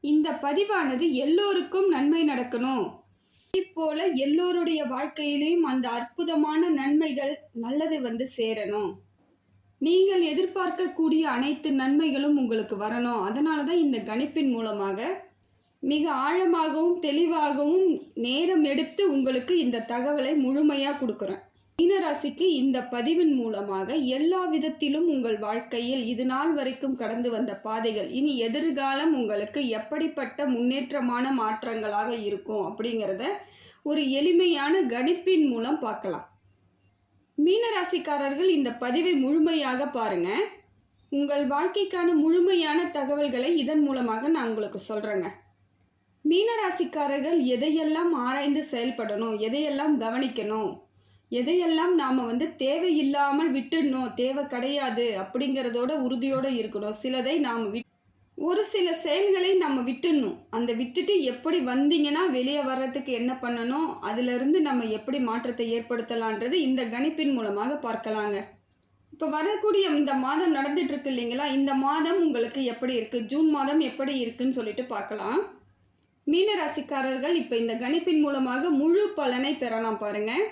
இந்த பதிவானது எல்லோருக்கும் நன்மை நடக்கணும். போல எல்லோருடைய வாழ்க்கையிலும் அந்த அற்புதமான நன்மைகள் நல்லது வந்து சேரணும். நீங்கள் எதிர்பார்க்கக்கூடிய அனைத்து நன்மைகளும் உங்களுக்கு வரணும். அதனால தான் இந்த கணிப்பின் மூலமாக மிக ஆழமாகவும் தெளிவாகவும் நேரம் எடுத்து உங்களுக்கு இந்த தகவலை முழுமையாக கொடுக்குறேன். மீனராசிக்கு இந்த பதிவின் மூலமாக எல்லா விதத்திலும் உங்கள் வாழ்க்கையில் இது நாள் வரைக்கும் கடந்து வந்த பாதைகள் இனி எதிர்காலம் உங்களுக்கு எப்படிப்பட்ட முன்னேற்றமான மாற்றங்களாக இருக்கும் அப்படிங்கிறத ஒரு எளிமையான கணிப்பின் மூலம் பார்க்கலாம். மீனராசிக்காரர்கள் இந்த பதிவை முழுமையாக பாருங்க. உங்கள் வாழ்க்கைக்கான முழுமையான தகவல்களை இதன் மூலமாக நான் உங்களுக்கு சொல்கிறேங்க. மீனராசிக்காரர்கள் எதையெல்லாம் ஆராய்ந்து செயல்படணும், எதையெல்லாம் கவனிக்கணும், எதையெல்லாம் நாம் தேவையில்லாமல் விட்டுடணும், தேவை கிடையாது அப்படிங்கிறதோட உறுதியோடு இருக்கணும். சிலதை நாம் ஒரு சில செயல்களை நம்ம விட்டுடணும். அந்த விட்டுட்டு எப்படி வந்தீங்கன்னா வெளியே வர்றதுக்கு என்ன பண்ணணும், அதிலிருந்து நம்ம எப்படி மாற்றத்தை ஏற்படுத்தலான்றது இந்த கணிப்பின் மூலமாக பார்க்கலாங்க. இப்போ வரக்கூடிய இந்த மாதம் நடந்துட்டு இருக்கு இல்லைங்களா, இந்த மாதம் உங்களுக்கு எப்படி இருக்குது, ஜூன் மாதம் எப்படி இருக்குன்னு சொல்லிட்டு பார்க்கலாம். மீனராசிக்காரர்கள் இப்போ இந்த கணிப்பின் மூலமாக முழு பலனை பெறலாம் பாருங்கள்.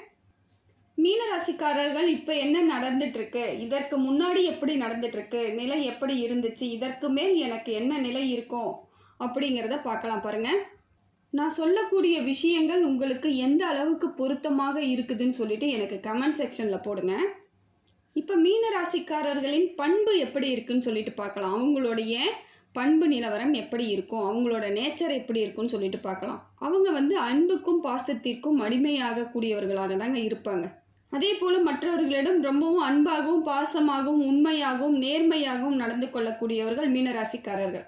மீனராசிக்காரர்கள் இப்போ என்ன நடந்துட்டுருக்கு, இதற்கு முன்னாடி எப்படி நடந்துட்டுருக்கு, நிலை எப்படி இருந்துச்சு, இதற்கு மேல் எனக்கு என்ன நிலை இருக்கும் அப்படிங்கிறத பார்க்கலாம் பாருங்கள். நான் சொல்லக்கூடிய விஷயங்கள் உங்களுக்கு எந்த அளவுக்கு பொருத்தமாக இருக்குதுன்னு சொல்லிட்டு எனக்கு கமெண்ட் செக்ஷனில் போடுங்க. இப்போ மீனராசிக்காரர்களின் பண்பு எப்படி இருக்குன்னு சொல்லிட்டு பார்க்கலாம். அவங்களுடைய பண்பு நிலவரம் எப்படி இருக்கும், அவங்களோட நேச்சர் எப்படி இருக்குன்னு சொல்லிட்டு பார்க்கலாம். அவங்க அன்புக்கும் பாசத்திற்கும் அடிமையாகக்கூடியவர்களாக தாங்க இருப்பாங்க. அதே போல் மற்றவர்களிடம் ரொம்பவும் அன்பாகவும் பாசமாகவும் உண்மையாகவும் நேர்மையாகவும் நடந்து கொள்ளக்கூடியவர்கள் மீனராசிக்காரர்கள்.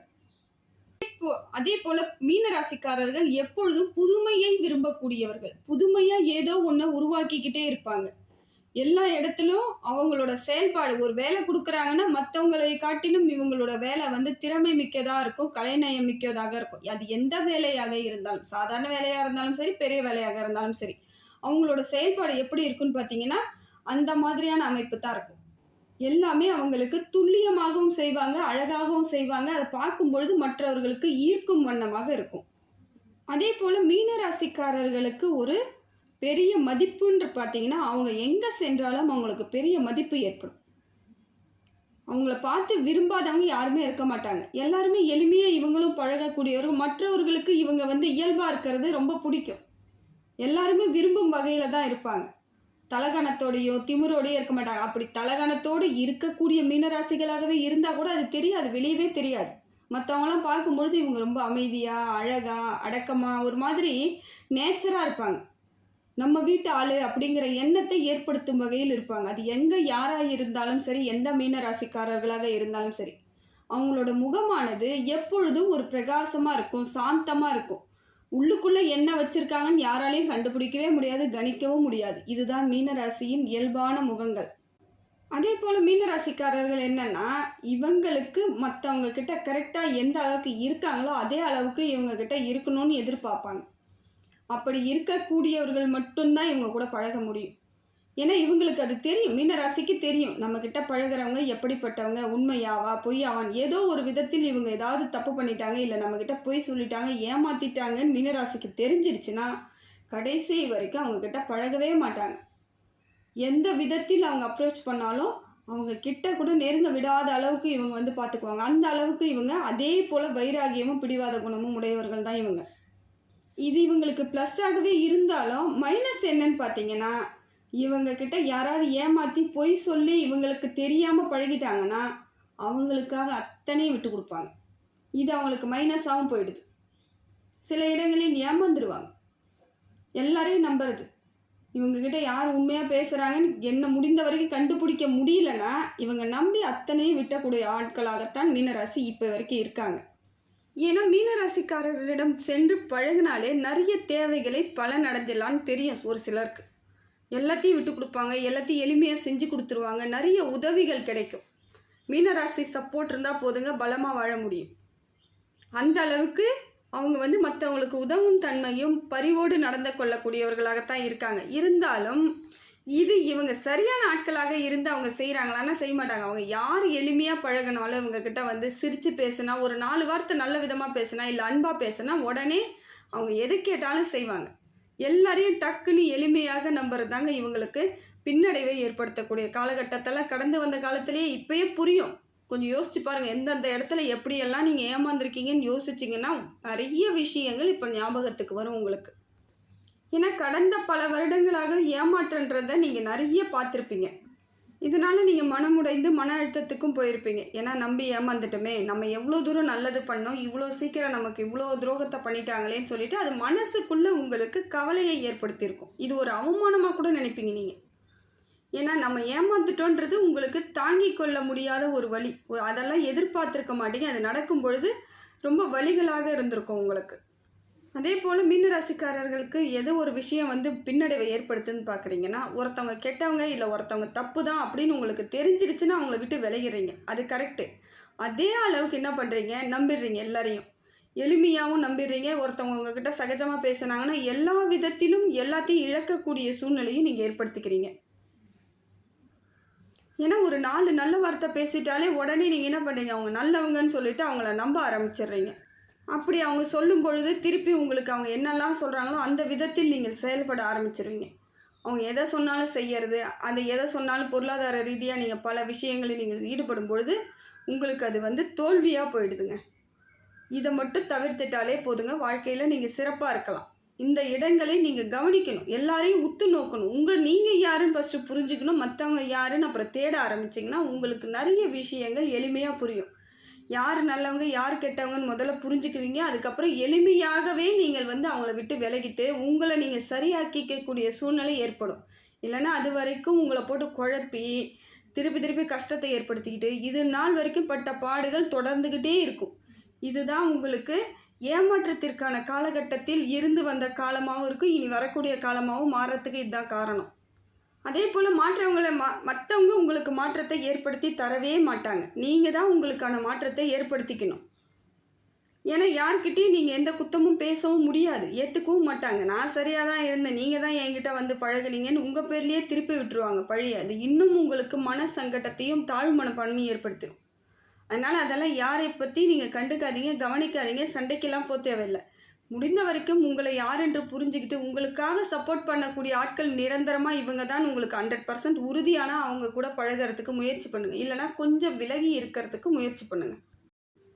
அதே போல் மீனராசிக்காரர்கள் எப்பொழுதும் புதுமையை விரும்பக்கூடியவர்கள். புதுமையாக ஏதோ ஒன்று உருவாக்கிக்கிட்டே இருப்பாங்க. எல்லா இடத்துலையும் அவங்களோட செயல்பாடு, ஒரு வேலை கொடுக்குறாங்கன்னா மற்றவங்களை காட்டிலும் இவங்களோட வேலை திறமை மிக்கதாக இருக்கும், கலைநயம் மிக்கதாக இருக்கும். அது எந்த வேலையாக இருந்தாலும், சாதாரண வேலையாக இருந்தாலும் சரி, பெரிய வேலையாக இருந்தாலும் சரி, அவங்களோட செயல்பாடு எப்படி இருக்குன்னு பார்த்தீங்கன்னா அந்த மாதிரியான அமைப்பு தான் இருக்கும். எல்லாமே அவங்களுக்கு துல்லியமாகவும் செய்வாங்க, அழகாகவும் செய்வாங்க. அதை பார்க்கும் பொழுது மற்றவர்களுக்கு ஈர்க்கும் வண்ணமாக இருக்கும். அதே போல் மீனராசிக்காரர்களுக்கு ஒரு பெரிய மதிப்புன்று பார்த்தீங்கன்னா அவங்க எங்கே சென்றாலும் அவங்களுக்கு பெரிய மதிப்பு ஏற்படும். அவங்கள பார்த்து விரும்பாதவங்க யாருமே இருக்க மாட்டாங்க. எல்லாருமே எளிமையாக இவங்களும் பழகக்கூடியவர்கள். மற்றவர்களுக்கு இவங்க இயல்பாக இருக்கிறது ரொம்ப பிடிக்கும். எல்லாருமே விரும்பும் வகையில் தான் இருப்பாங்க. தலகணத்தோடையோ திமிரோடையோ இருக்க மாட்டாங்க. அப்படி தலகணத்தோடு இருக்கக்கூடிய மீனராசிகளாகவே இருந்தால் கூட அது தெரியாது, வெளியவே தெரியாது. மற்றவங்களாம் பார்க்கும்பொழுது இவங்க ரொம்ப அமைதியாக, அழகாக, அடக்கமாக, ஒரு மாதிரி நேச்சராக இருப்பாங்க. நம்ம வீட்டு ஆள் அப்படிங்கிற எண்ணத்தை ஏற்படுத்தும் வகையில் இருப்பாங்க. அது எங்கே யாராக இருந்தாலும் சரி, எந்த மீனராசிக்காரர்களாக இருந்தாலும் சரி, அவங்களோட முகமானது எப்பொழுதும் ஒரு பிரகாசமாக இருக்கும், சாந்தமாக இருக்கும். உள்ளுக்குள்ளே என்ன வச்சுருக்காங்கன்னு யாராலையும் கண்டுபிடிக்கவே முடியாது, கணிக்கவும் முடியாது. இதுதான் மீனராசியின் இயல்பான முகங்கள். அதே போல் மீனராசிக்காரர்கள் என்னென்னா, இவங்களுக்கு மற்றவங்க கிட்ட கரெக்டாக எந்த அளவுக்கு இருக்காங்களோ அதே அளவுக்கு இவங்கக்கிட்ட இருக்கணும்னு எதிர்பார்ப்பாங்க. அப்படி இருக்கக்கூடியவர்கள் மட்டும்தான் இவங்க கூட பழக முடியும். ஏன்னா இவங்களுக்கு அது தெரியும், மீனராசிக்கு தெரியும் நம்மக்கிட்ட பழகிறவங்க எப்படிப்பட்டவங்க, உண்மையாவா பொய்யாவான். ஏதோ ஒரு விதத்தில் இவங்க ஏதாவது தப்பு பண்ணிட்டாங்க, இல்லை நம்மக்கிட்ட பொய் சொல்லிட்டாங்க, ஏமாற்றிட்டாங்கன்னு மீனராசிக்கு தெரிஞ்சிடுச்சுன்னா கடைசி வரைக்கும் அவங்கக்கிட்ட பழகவே மாட்டாங்க. எந்த விதத்தில் அவங்க அப்ரோச் பண்ணாலும் அவங்க கிட்ட கூட நெருங்க விடாத அளவுக்கு இவங்க பார்த்துக்குவாங்க. அந்த அளவுக்கு இவங்க அதே போல் வைராகியமும் பிடிவாத குணமும் உடையவர்கள் தான் இவங்க. இது இவங்களுக்கு ப்ளஸ்ஸாகவே இருந்தாலும் மைனஸ் என்னன்னு பார்த்தீங்கன்னா, இவங்கக்கிட்ட யாராவது ஏமாற்றி பொய் சொல்லி இவங்களுக்கு தெரியாமல் பழகிட்டாங்கன்னா அவங்களுக்காக அத்தனையும் விட்டு கொடுப்பாங்க. இது அவங்களுக்கு மைனஸாகவும் போயிடுது. சில இடங்களில் ஏமாந்துருவாங்க. எல்லாரையும் நம்புறது, இவங்கக்கிட்ட யார் உண்மையாக பேசுகிறாங்கன்னு என்ன முடிந்த வரைக்கும் கண்டுபிடிக்க முடியலன்னா இவங்க நம்பி அத்தனையும் விட்டக்கூடிய ஆட்களாகத்தான் மீனராசி இப்போ வரைக்கும் இருக்காங்க. ஏன்னா மீனராசிக்காரர்களிடம் சென்று பழகினாலே நிறைய தேவைகளை பலனடைஞ்சிடலான்னு தெரியும். ஒரு சிலருக்கு எல்லாத்தையும் விட்டு கொடுப்பாங்க, எல்லாத்தையும் எளிமையாக செஞ்சு கொடுத்துருவாங்க, நிறைய உதவிகள் கிடைக்கும். மீனராசி சப்போர்ட் இருந்தால் போதுங்க, பலமாக வாழ முடியும். அந்த அளவுக்கு அவங்க மற்றவங்களுக்கு உதவும் தன்மையும் பரிவோடு நடந்து கொள்ளக்கூடியவர்களாகத்தான் இருக்காங்க. இருந்தாலும் இது இவங்க சரியான ஆட்களாக இருந்து அவங்க செய்கிறாங்களான்னா செய்ய மாட்டாங்க. அவங்க யார் எளிமையாக பழகினாலும் இவங்கக்கிட்ட வந்து சிரித்து பேசுனா, ஒரு 4 வார்த்தை நல்ல விதமாக பேசுனா, இல்லை அன்பாக பேசுனா உடனே அவங்க எது கேட்டாலும் செய்வாங்க. எல்லாரையும் டக்குன்னு எளிமையாக நம்புறது தாங்க இவங்களுக்கு பின்னடைவை ஏற்படுத்தக்கூடிய காலகட்டத்தெல்லாம் கடந்து வந்த காலத்திலேயே இப்பயே புரியும். கொஞ்சம் யோசிச்சு பாருங்கள், எந்தெந்த இடத்துல எப்படியெல்லாம் நீங்கள் ஏமாந்துருக்கீங்கன்னு யோசிச்சிங்கன்னா நிறைய விஷயங்கள் இப்போ ஞாபகத்துக்கு வரும் உங்களுக்கு. ஏன்னா கடந்த பல வருடங்களாக ஏமாற்றன்றதை நீங்கள் நிறைய பார்த்துருப்பீங்க. இதனால் நீங்கள் மனமுடைந்து மன அழுத்தத்துக்கும் போயிருப்பீங்க. ஏன்னா நம்பி ஏமாந்துட்டோமே, நம்ம எவ்வளோ தூரம் நல்லது பண்ணோம், இவ்வளோ சீக்கிரம் நமக்கு இவ்வளோ துரோகத்தை பண்ணிட்டாங்களேன்னு சொல்லிட்டு அது மனசுக்குள்ளே உங்களுக்கு கவலையை ஏற்படுத்தியிருக்கும். இது ஒரு அவமானமாக கூட நினைப்பீங்க நீங்கள். ஏன்னா நம்ம ஏமாந்துட்டோன்றது உங்களுக்கு தாங்கிக் கொள்ள முடியாத ஒரு வலி. அதெல்லாம் எதிர்பார்த்துருக்க மாட்டீங்க. அது நடக்கும் பொழுது ரொம்ப வலிகளாக இருந்திருக்கும் உங்களுக்கு. அதே போல் மீன ராசிக்காரர்களுக்கு எது ஒரு விஷயம் வந்து பின்னடைவை ஏற்படுத்துன்னு பார்க்குறீங்கன்னா, ஒருத்தவங்க கெட்டவங்க இல்லை ஒருத்தவங்க தப்பு தான் அப்படின்னு உங்களுக்கு தெரிஞ்சிருச்சுன்னா அவங்கள விட்டு விலகிறீங்க. அது கரெக்டு. அதே அளவுக்கு என்ன பண்ணுறீங்க, நம்பிடுறீங்க எல்லாரையும். எளிமையாகவும் நம்பிடுறீங்க. ஒருத்தவங்க உங்ககிட்ட சகஜமாக பேசுனாங்கன்னா எல்லா விதத்திலும் எல்லாத்தையும் இழக்கக்கூடிய சூழ்நிலையும் நீங்கள் ஏற்படுத்திக்கிறீங்க. ஏன்னா ஒரு 4 நல்ல வார்த்தை பேசிட்டாலே உடனே நீங்கள் என்ன பண்ணுறீங்க, அவங்க நல்லவங்கன்னு சொல்லிட்டு அவங்கள நம்ப ஆரம்பிச்சிடுறீங்க. அப்படி அவங்க சொல்லும் பொழுது திருப்பி உங்களுக்கு அவங்க என்னெல்லாம் சொல்கிறாங்களோ அந்த விதத்தில் நீங்கள் செயல்பட ஆரம்பிச்சிருவீங்க. அவங்க எதை சொன்னாலும் செய்யறது, அந்த எதை சொன்னாலும் பொருளாதார ரீதியாக நீங்கள் பல விஷயங்களில் நீங்கள் ஈடுபடும் பொழுது உங்களுக்கு அது வந்து தோல்வியாக போயிடுதுங்க. இதை மட்டும் தவிர்த்துட்டாலே போதுங்க, வாழ்க்கையில் நீங்கள் சிறப்பாக இருக்கலாம். இந்த இடங்களை நீங்கள் கவனிக்கணும், எல்லாரையும் உத்து நோக்கணும். நீங்கள் யாருன்னு ஃபஸ்ட்டு புரிஞ்சுக்கணும். மற்றவங்க யாருன்னு அப்புறம் தேட ஆரம்பிச்சிங்கன்னா உங்களுக்கு நிறைய விஷயங்கள் எளிமையாக புரியும். யார் நல்லவங்க யார் கெட்டவங்கன்னு முதல்ல புரிஞ்சுக்குவீங்க. அதுக்கப்புறம் எளிமையாகவே நீங்கள் வந்து அவங்கள விட்டு விலகிட்டு உங்களை நீங்கள் சரியாக்கிக்கக்கூடிய சூழ்நிலை ஏற்படும். இல்லைன்னா அது வரைக்கும் உங்களை போட்டு குழப்பி திருப்பி திருப்பி கஷ்டத்தை ஏற்படுத்திக்கிட்டு இது நாள் வரைக்கும் பட்ட பாடுகள் தொடர்ந்துக்கிட்டே இருக்கும். இதுதான் உங்களுக்கு ஏமாற்றத்திற்கான காலகட்டத்தில் இருந்து வந்த காலமாகவும் இருக்கும், இனி வரக்கூடிய காலமாகவும் மாறுறதுக்கு இதுதான் காரணம். அதே போல் மற்றவங்க உங்களுக்கு மாற்றத்தை ஏற்படுத்தி தரவே மாட்டாங்க. நீங்கள் தான் உங்களுக்கான மாற்றத்தை ஏற்படுத்திக்கணும். ஏன்னா யார்கிட்டையும் நீங்கள் எந்த குத்தமும் பேசவும் முடியாது, ஏற்றுக்கவும் மாட்டாங்க. நான் சரியாக தான் இருந்தேன், நீங்கள் தான் என்கிட்ட வந்து பழகுனீங்கன்னு உங்கள் பேர்லேயே திருப்பி விட்டுருவாங்க பழியை. அது இன்னும் உங்களுக்கு மன சங்கடத்தையும் தாழ்மனப்பான்மையும் ஏற்படுத்திடும். அதனால் அதெல்லாம் யாரை பற்றி நீங்கள் கண்டுக்காதீங்க, கவனிக்காதீங்க, சண்டைக்கெல்லாம் போக தேவையில்லை. முடிந்த வரைக்கும் உங்களை யார் என்று புரிஞ்சுக்கிட்டு உங்களுக்காக சப்போர்ட் பண்ணக்கூடிய ஆட்கள் நிரந்தரமாக இவங்க தான் உங்களுக்கு 100% உறுதியான அவங்க கூட பழகிறதுக்கு முயற்சி பண்ணுங்கள். இல்லைனா கொஞ்சம் விலகி இருக்கிறதுக்கு முயற்சி பண்ணுங்கள்.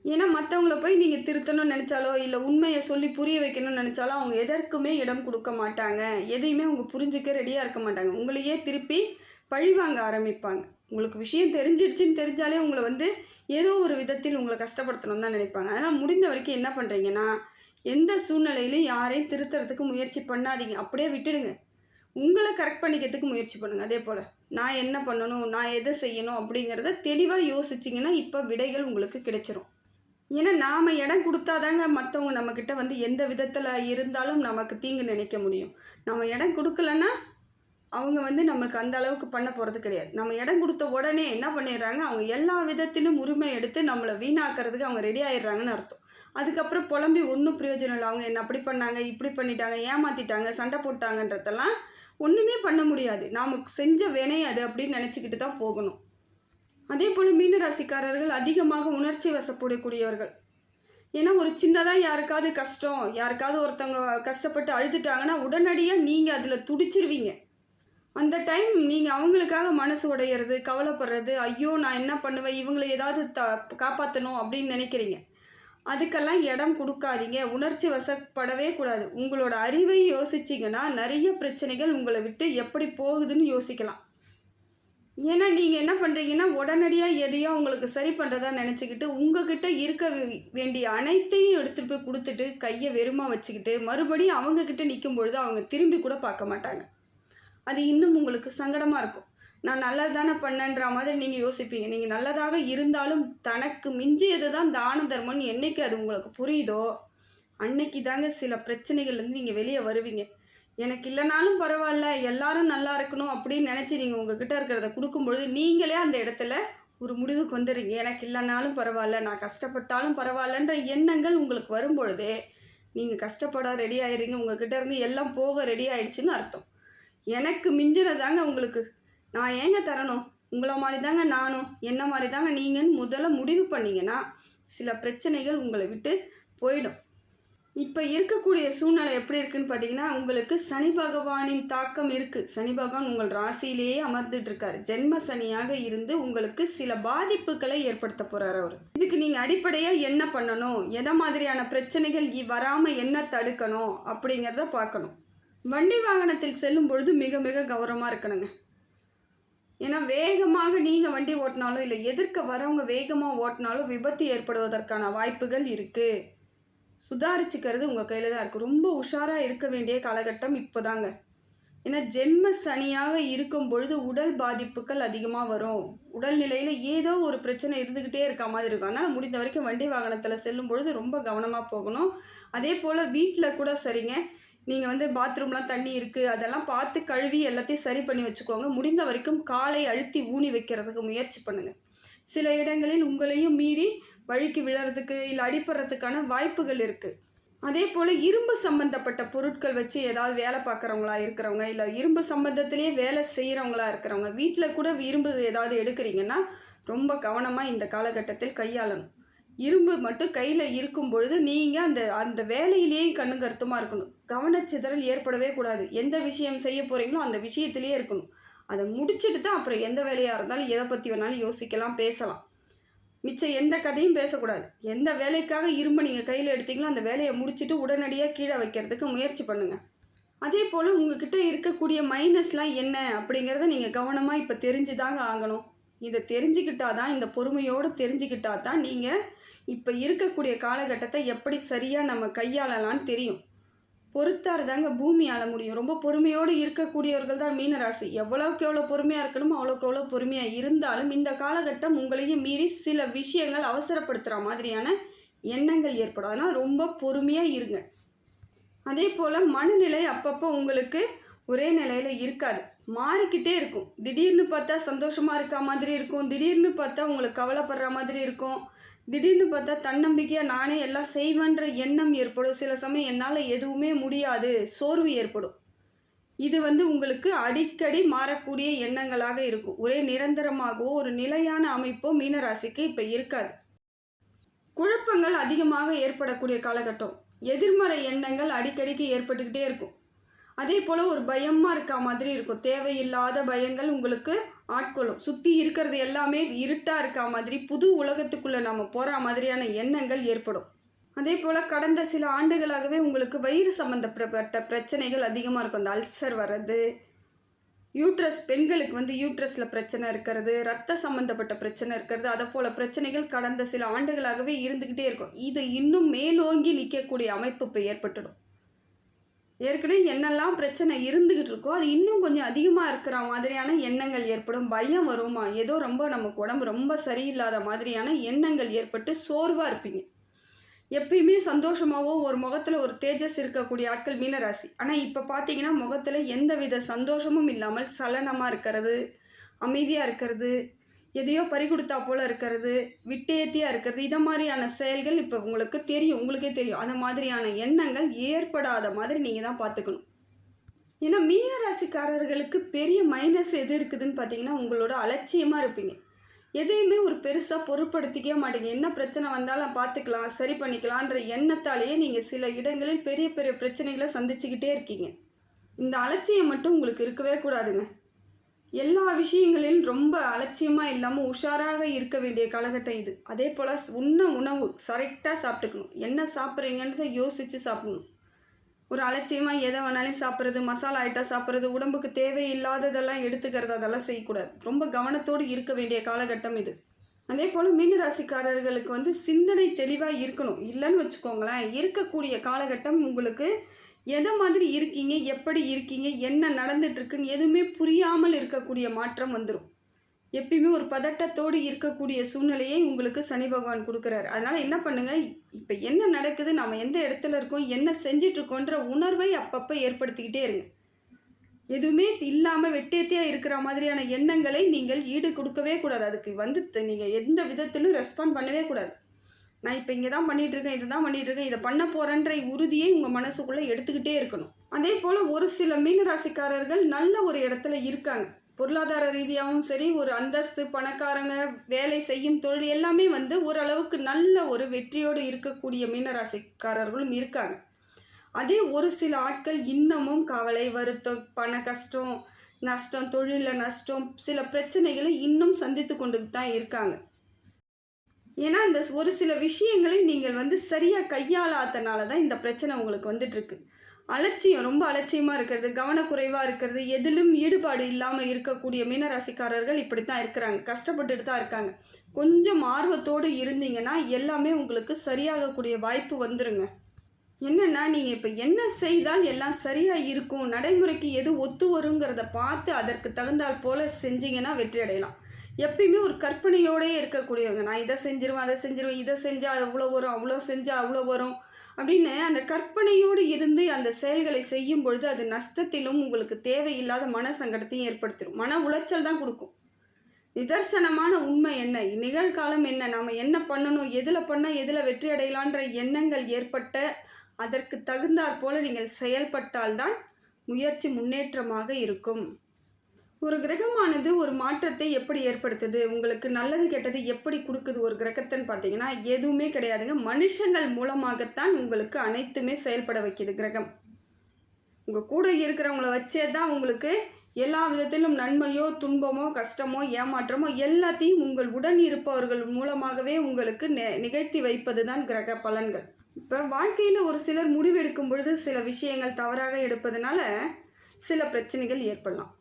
ஏன்னா மற்றவங்கள போய் நீங்கள் திருத்தணும்னு நினச்சாலோ இல்லை உண்மையை சொல்லி புரிய வைக்கணும்னு நினச்சாலோ அவங்க எதற்குமே இடம் கொடுக்க மாட்டாங்க. எதையுமே அவங்க புரிஞ்சிக்க ரெடியாக இருக்க மாட்டாங்க. உங்களையே திருப்பி பழிவாங்க ஆரம்பிப்பாங்க. உங்களுக்கு விஷயம் தெரிஞ்சிடுச்சின்னு தெரிஞ்சாலே உங்களை வந்து ஏதோ ஒரு விதத்தில் உங்களை கஷ்டப்படுத்தணும்னு தான் நினைப்பாங்க. அதனால் முடிந்த வரைக்கும் என்ன பண்ணுறீங்கன்னா, எந்த சூழ்நிலையிலையும் யாரையும் திருத்துறதுக்கு முயற்சி பண்ணாதீங்க, அப்படியே விட்டுடுங்க. உங்களை கரெக்ட் பண்ணிக்கிறதுக்கு முயற்சி பண்ணுங்கள். அதே போல் நான் என்ன பண்ணணும், நான் எதை செய்யணும் அப்படிங்கிறத தெளிவாக யோசிச்சிங்கன்னா இப்போ விடைகள் உங்களுக்கு கிடைச்சிரும். ஏன்னா நாம் இடம் கொடுத்தாதாங்க மற்றவங்க நம்மக்கிட்ட வந்து எந்த விதத்தில் இருந்தாலும் நமக்கு தீங்கு நினைக்க முடியும். நம்ம இடம் கொடுக்கலன்னா அவங்க வந்து நம்மளுக்கு அந்த அளவுக்கு பண்ண போகிறது கிடையாது. நம்ம இடம் கொடுத்த உடனே என்ன பண்ணிடுறாங்க, அவங்க எல்லா விதத்திலும் உரிமை எடுத்து நம்மளை வீணாக்கிறதுக்கு அவங்க ரெடி ஆகிடுறாங்கன்னு அர்த்தம். அதுக்கப்புறம் புலம்பி ஒன்றும் பிரயோஜனம் இல்லை. அவங்க என்ன அப்படி பண்ணாங்க, இப்படி பண்ணிட்டாங்க, ஏமாற்றிட்டாங்க, சண்டை போட்டாங்கன்றதெல்லாம் ஒன்றுமே பண்ண முடியாது. நாம் செஞ்ச வினை அது அப்படின்னு நினச்சிக்கிட்டு தான் போகணும். அதே போல் மீனராசிக்காரர்கள் அதிகமாக உணர்ச்சி வசப்படக்கூடியவர்கள். ஏன்னா ஒரு சின்னதாக யாருக்காவது கஷ்டம், யாருக்காவது ஒருத்தவங்க கஷ்டப்பட்டு அழுதுட்டாங்கன்னா உடனடியாக நீங்கள் அதில் துடிச்சிருவீங்க. அந்த டைம் நீங்கள் அவங்களுக்காக மனசு உடையிறது, கவலைப்படுறது, ஐயோ நான் என்ன பண்ணுவேன், இவங்களை ஏதாவது காப்பாற்றணும் அப்படின்னு நினைக்கிறீங்க. அதுக்கெல்லாம் இடம் கொடுக்காதீங்க. உணர்ச்சி வசப்படவே கூடாது. உங்களோட அறிவை யோசிச்சிங்கன்னா நிறைய பிரச்சனைகள் உங்களை விட்டு எப்படி போகுதுன்னு யோசிக்கலாம். ஏன்னா நீங்கள் என்ன பண்ணுறீங்கன்னா உடனடியாக எதையோ உங்களுக்கு சரி பண்ணுறதா நினச்சிக்கிட்டு உங்ககிட்ட இருக்க வேண்டிய அனைத்தையும் எடுத்துகிட்டு போய் கொடுத்துட்டு கையை வெறுமாக வச்சுக்கிட்டு மறுபடியும் அவங்கக்கிட்ட நிற்கும் பொழுது அவங்க திரும்பி கூட பார்க்க மாட்டாங்க. அது இன்னும் உங்களுக்கு சங்கடமாக இருக்கும். நான் நல்லது தானே பண்ணேன்ற மாதிரி நீங்கள் யோசிப்பீங்க. நீங்கள் நல்லதாக இருந்தாலும் தனக்கு மிஞ்சியது தான் தான தர்மம்னு என்றைக்கு அது உங்களுக்கு புரியுதோ அன்னைக்கு தாங்க சில பிரச்சனைகள்லேருந்து நீங்கள் வெளியே வருவீங்க. எனக்கு இல்லைனாலும் பரவாயில்ல, எல்லாரும் நல்லா இருக்கணும் அப்படின்னு நினச்சி நீங்கள் உங்ககிட்ட இருக்கிறத கொடுக்கும்பொழுது நீங்களே அந்த இடத்துல ஒரு முடிவுக்கு வந்துடுறீங்க. எனக்கு இல்லைனாலும் பரவாயில்ல, நான் கஷ்டப்பட்டாலும் பரவாயில்லன்ற எண்ணங்கள் உங்களுக்கு வரும்பொழுதே நீங்கள் கஷ்டப்பட ரெடி ஆகிடுறீங்க. உங்ககிட்ட இருந்து எல்லாம் போக ரெடி ஆகிடுச்சின்னு அர்த்தம். எனக்கு மிஞ்சினதாங்க உங்களுக்கு. நான் ஏங்க தரணும்? உங்கள மாரி தாங்க நானும், என்ன மாரி தாங்க நீங்கன்னு முதல்ல முடிவு பண்ணீங்கன்னா, சில பிரச்சனைகள் உங்கள விட்டு போயிடும். இப்போ இருக்கக்கூடிய சூழ்நிலை எப்படி இருக்குன்னு பார்த்தீங்கன்னா, உங்களுக்கு சனி பகவானின் தாக்கம் இருக்கு. சனி பகவான் உங்கள் ராசியிலேயே அமர்ந்துட்டு இருக்காரு. ஜென்ம சனியாக இருந்து உங்களுக்கு சில பாதிப்புகளை ஏற்படுத்த போறாரு அவரு. இதுக்கு நீங்க அடிப்படையா என்ன பண்ணணும்? எத மாதிரியான பிரச்சனைகள் வராம என்ன தடுக்கணும்? அப்படிங்கிறத பார்க்கணும். வண்டி வாகனத்தில் செல்லும் பொழுது மிக மிக கவனமா இருக்கணுங்க. ஏன்னா வேகமாக நீங்கள் வண்டி ஓட்டினாலும் இல்லை எதிர்க்க வரவங்க வேகமாக ஓட்டினாலும் விபத்து ஏற்படுவதற்கான வாய்ப்புகள் இருக்குது. சுதாரிச்சுக்கிறது உங்கள் கையில் தான் இருக்குது. ரொம்ப உஷாராக இருக்க வேண்டிய காலகட்டம் இப்போதாங்க. ஏன்னா ஜென்ம சனியாக இருக்கும் பொழுது உடல் பாதிப்புகள் அதிகமாக வரும். உடல்நிலையில் ஏதோ ஒரு பிரச்சனை இருந்துக்கிட்டே இருக்க மாதிரி இருக்கும். அதனால் முடிந்த வரைக்கும் வண்டி வாகனத்தில் செல்லும் பொழுது ரொம்ப கவனமாக போகணும். அதே போல் வீட்டில் கூட சரிங்க, நீங்கள் பாத்ரூம்லாம் தண்ணி இருக்குது, அதெல்லாம் பார்த்து கழுவி எல்லாத்தையும் சரி பண்ணி வச்சுக்கோங்க. முடிந்த வரைக்கும் காலை அழுத்தி ஊனி வைக்கிறதுக்கு முயற்சி பண்ணுங்கள். சில இடங்களில் உங்களையும் மீறி வழுக்கி விழறதுக்கு இல்லை அடிப்படுறதுக்கான வாய்ப்புகள் இருக்குது. அதே போல் இரும்பு சம்மந்தப்பட்ட பொருட்கள் வச்சு ஏதாவது வேலை பார்க்குறவங்களா இருக்கிறவங்க, இல்லை இரும்பு சம்மந்தத்திலே வேலை செய்கிறவங்களா இருக்கிறவங்க, வீட்டில் கூட இரும்பு ஏதாவது எடுக்கிறீங்கன்னா ரொம்ப கவனமாக இந்த காலகட்டத்தில் கையாளணும். இரும்பு மட்டும் கையில் இருக்கும் பொழுது நீங்கள் அந்த அந்த வேலையிலேயே கண்ணு கருத்துமாக இருக்கணும். கவனச்சிதறல் ஏற்படவே கூடாது. எந்த விஷயம் செய்ய போகிறீங்களோ அந்த விஷயத்திலேயே இருக்கணும். அதை முடிச்சுட்டு தான் அப்புறம் எந்த வேலையாக இருந்தாலும் எதை பற்றி வேணாலும் யோசிக்கலாம், பேசலாம். மிச்சம் எந்த கதையும் பேசக்கூடாது. எந்த வேலைக்காக இரும்பு நீங்கள் கையில் எடுத்தீங்களோ அந்த வேலையை முடிச்சுட்டு உடனடியாக கீழே வைக்கிறதுக்கு முயற்சி பண்ணுங்கள். அதே போல் உங்ககிட்ட இருக்கக்கூடிய மைனஸ்லாம் என்ன அப்படிங்கிறத நீங்கள் கவனமாக இப்போ தெரிஞ்சு தாங்க ஆகணும். இதை தெரிஞ்சுக்கிட்டா தான், இந்த பொறுமையோடு தெரிஞ்சுக்கிட்டா தான் நீங்கள் இப்போ இருக்கக்கூடிய காலகட்டத்தை எப்படி சரியாக நம்ம கையாளலான்னு தெரியும். பொறுத்தார் தாங்க பூமி ஆள முடியும். ரொம்ப பொறுமையோடு இருக்கக்கூடியவர்கள் தான் மீனராசி. எவ்வளோக்கு எவ்வளோ பொறுமையாக இருக்கணுமோ அவ்வளோக்கு எவ்வளோ பொறுமையாக இருந்தாலும் இந்த காலகட்டம் உங்களையும் மீறி சில விஷயங்கள் அவசரப்படுத்துகிற மாதிரியான எண்ணங்கள் ஏற்படும். அதனால் ரொம்ப பொறுமையாக இருங்க. அதே போல் மனநிலை அப்பப்போ உங்களுக்கு ஒரே நிலையில் இருக்காது, மாறிக்கிட்டே இருக்கும். திடீர்னு பார்த்தா சந்தோஷமாக இருக்க மாதிரி இருக்கும், திடீர்னு பார்த்தா உங்களுக்கு கவலைப்படுற மாதிரி இருக்கும், திடீர்னு பார்த்தா தன்னம்பிக்கையாக நானே எல்லாம் செய்வேன்ற எண்ணம் ஏற்படும். சில சமயம் என்னால் எதுவுமே முடியாது, சோர்வு ஏற்படும். இது உங்களுக்கு அடிக்கடி மாறக்கூடிய எண்ணங்களாக இருக்கும். ஒரே நிரந்தரமாகவோ ஒரு நிலையான அமைப்போ மீனராசிக்கு இப்போ இருக்காது. குழப்பங்கள் அதிகமாக ஏற்படக்கூடிய காலகட்டம். எதிர்மறை எண்ணங்கள் அடிக்கடிக்கு ஏற்பட்டுக்கிட்டே இருக்கும். அதே போல் ஒரு பயமாக இருக்க மாதிரி இருக்கும். தேவையில்லாத பயங்கள் உங்களுக்கு ஆட்கொள்ளும். சுற்றி இருக்கிறது எல்லாமே இருட்டாக இருக்க மாதிரி, புது உலகத்துக்குள்ளே நம்ம போகிற மாதிரியான எண்ணங்கள் ஏற்படும். அதே போல் கடந்த சில ஆண்டுகளாகவே உங்களுக்கு வயிறு சம்மந்தப்பட்ட பிரச்சனைகள் அதிகமாக இருக்கும். அந்த அல்சர் வர்றது, யூட்ரஸ், பெண்களுக்கு யூட்ரஸில் பிரச்சனை இருக்கிறது, ரத்த சம்மந்தப்பட்ட பிரச்சனை இருக்கிறது, அதை போல் பிரச்சனைகள் கடந்த சில ஆண்டுகளாகவே இருந்துக்கிட்டே இருக்கும். இது இன்னும் மேலோங்கி நிற்கக்கூடிய அமைப்பு இப்போ ஏற்பட்டுடும். ஏற்கனவே என்னெல்லாம் பிரச்சனை இருந்துக்கிட்டு இருக்கோ அது இன்னும் கொஞ்சம் அதிகமாக இருக்கிற மாதிரியான எண்ணங்கள் ஏற்படும். பயம் வருமா, ஏதோ ரொம்ப நமக்கு உடம்பு ரொம்ப சரியில்லாத மாதிரியான எண்ணங்கள் ஏற்பட்டு சோர்வாக இருப்பீங்க. எப்பயுமே சந்தோஷமாகவோ ஒரு முகத்தில் ஒரு தேஜஸ் இருக்கக்கூடிய ஆட்கள் மீனராசி. ஆனால் இப்போ பார்த்தீங்கன்னா முகத்தில் எந்தவித சந்தோஷமும் இல்லாமல் சலனமாக இருக்கிறது, அமைதியாக இருக்கிறது, எதையோ பறிகொடுத்தா போல் இருக்கிறது, விட்டேத்தியாக இருக்கிறது, இதை மாதிரியான செயல்கள் இப்போ உங்களுக்கு தெரியும், உங்களுக்கே தெரியும். அந்த மாதிரியான எண்ணங்கள் ஏற்படாத மாதிரி நீங்கள் தான் பார்த்துக்கணும். ஏன்னா மீனராசிக்காரர்களுக்கு பெரிய மைனஸ் எது இருக்குதுன்னு பார்த்தீங்கன்னா உங்களோட அலட்சியமாக இருப்பீங்க. எதையுமே ஒரு பெருசாக பொருட்படுத்திக்கவே மாட்டீங்க. என்ன பிரச்சனை வந்தாலும் பார்த்துக்கலாம், சரி பண்ணிக்கலான்ற எண்ணத்தாலேயே நீங்கள் சில இடங்களில் பெரிய பெரிய பிரச்சனைகளை சந்திச்சுக்கிட்டே இருக்கீங்க. இந்த அலட்சியம் மட்டும் உங்களுக்கு இருக்கவே கூடாதுங்க. எல்லா விஷயங்களிலும் ரொம்ப அலட்சியமாக இல்லாமல் உஷாராக இருக்க வேண்டிய காலகட்டம் இது. அதே போல் உணவு கரெக்டாக சாப்பிட்டுக்கணும். என்ன சாப்பிட்றீங்கன்றதை யோசித்து சாப்பிடணும். ஒரு அலட்சியமாக எதை வேணாலும் சாப்பிட்றது, மசாலா ஐட்டம் சாப்பிட்றது, உடம்புக்கு தேவையில்லாததெல்லாம் எடுத்துக்கிறது, அதெல்லாம் செய்யக்கூடாது. ரொம்ப கவனத்தோடு இருக்க வேண்டிய காலகட்டம் இது. அதே போல் மீனராசிக்காரர்களுக்கு சிந்தனை தெளிவாக இருக்கணும். இல்லைன்னு வச்சுக்கோங்களேன், இருக்கக்கூடிய காலகட்டம் உங்களுக்கு எதை மாதிரி இருக்கீங்க, எப்படி இருக்கீங்க, என்ன நடந்துட்டுருக்குன்னு எதுவுமே புரியாமல் இருக்கக்கூடிய மாற்றம் வந்துடும். எப்பயுமே ஒரு பதட்டத்தோடு இருக்கக்கூடிய சூழ்நிலையை உங்களுக்கு சனி பகவான் கொடுக்குறாரு. அதனால் என்ன பண்ணுங்கள், இப்போ என்ன நடக்குது, நாம் எந்த இடத்துல இருக்கோம், என்ன செஞ்சிட்ருக்கோன்ற உணர்வை அப்பப்போ ஏற்படுத்திக்கிட்டே இருங்க. எதுவுமே இல்லாமல் வெட்டேத்தியாக இருக்கிற மாதிரியான எண்ணங்களை நீங்கள் ஈடு கொடுக்கவே கூடாது. அதுக்கு நீங்கள் எந்த விதத்திலும் ரெஸ்பாண்ட் பண்ணவே கூடாது. நான் இப்போ இங்கே தான் பண்ணிகிட்ருக்கேன், இது தான் பண்ணிகிட்ருக்கேன், இதை பண்ண போகிறேன்ற உறுதியை உங்கள் மனசுக்குள்ளே எடுத்துக்கிட்டே இருக்கணும். அதே போல் ஒரு சில மீனராசிக்காரர்கள் நல்ல ஒரு இடத்துல இருக்காங்க. பொருளாதார ரீதியாகவும் சரி, ஒரு அந்தஸ்து, பணக்காரங்க, வேலை செய்யும் தொழில் எல்லாமே ஓரளவுக்கு நல்ல ஒரு வெற்றியோடு இருக்கக்கூடிய மீனராசிக்காரர்களும் இருக்காங்க. அதே ஒரு சில ஆட்கள் இன்னமும் கவலை, வருத்தம், பண கஷ்டம், நஷ்டம், தொழிலில் நஷ்டம், சில பிரச்சனைகளை இன்னும் சந்தித்து கொண்டு தான் இருக்காங்க. ஏன்னா இந்த ஒரு சில விஷயங்களை நீங்கள் சரியாக கையாளாதனால தான் இந்த பிரச்சனை உங்களுக்கு வந்துட்டுருக்கு. அலட்சியம், ரொம்ப அலட்சியமாக இருக்கிறது, கவனக்குறைவாக இருக்கிறது, எதிலும் ஈடுபாடு இல்லாமல் இருக்கக்கூடிய மீனராசிக்காரர்கள் இப்படி தான் இருக்கிறாங்க, கஷ்டப்பட்டுட்டு தான் இருக்காங்க. கொஞ்சம் ஆர்வத்தோடு இருந்தீங்கன்னா எல்லாமே உங்களுக்கு சரியாகக்கூடிய வாய்ப்பு வந்துருங்க. என்னென்னா, நீங்கள் இப்போ என்ன செய்தால் எல்லாம் சரியாக இருக்கும், நடைமுறைக்கு எது ஒத்து வருங்கிறத பார்த்து அதற்கு தகுந்தால் போல் செஞ்சீங்கன்னா வெற்றி அடையலாம். எப்பயுமே ஒரு கற்பனையோடே இருக்கக்கூடியவங்க, நான் இதை செஞ்சிருவேன், அதை செஞ்சிருவேன், இதை செஞ்சால் அவ்வளோ வரும், அவ்வளோ செஞ்சால் அவ்வளோ வரும் அப்படின்னு அந்த கற்பனையோடு இருந்து அந்த செயல்களை செய்யும் பொழுது அது நஷ்டத்திலும் உங்களுக்கு தேவையில்லாத மன சங்கடத்தையும் ஏற்படுத்திடும். மன உளைச்சல் தான் கொடுக்கும். நிதர்சனமான உண்மை என்ன, நிகழ்காலம் என்ன, நாம் என்ன பண்ணணும், எதில் பண்ணால் எதில் வெற்றி அடையலான்ற எண்ணங்கள் ஏற்பட்ட அதற்கு தகுந்தாற் போல நீங்கள் செயல்பட்டால்தான் முயற்சி முன்னேற்றமாக இருக்கும். ஒரு கிரகமானது ஒரு மாற்றத்தை எப்படி ஏற்படுத்துது, உங்களுக்கு நல்லது கெட்டது எப்படி கொடுக்குது ஒரு கிரகத்தைன்னு பார்த்தீங்கன்னா எதுவுமே கிடையாதுங்க. மனுஷங்கள் மூலமாகத்தான் உங்களுக்கு அனைத்துமே செயல்பட வைக்கிது கிரகம். உங்கள் கூட இருக்கிறவங்கள வச்சே தான் உங்களுக்கு எல்லா விதத்திலும் நன்மையோ, துன்பமோ, கஷ்டமோ, ஏமாற்றமோ எல்லாத்தையும் உங்கள் உடன் இருப்பவர்கள் மூலமாகவே உங்களுக்கு நிகழ்த்தி வைப்பது தான் கிரக பலன்கள். இப்போ வாழ்க்கையில் ஒரு சிலர் முடிவெடுக்கும் பொழுது சில விஷயங்கள் தவறாக எடுப்பதனால சில பிரச்சனைகள் ஏற்படலாம்.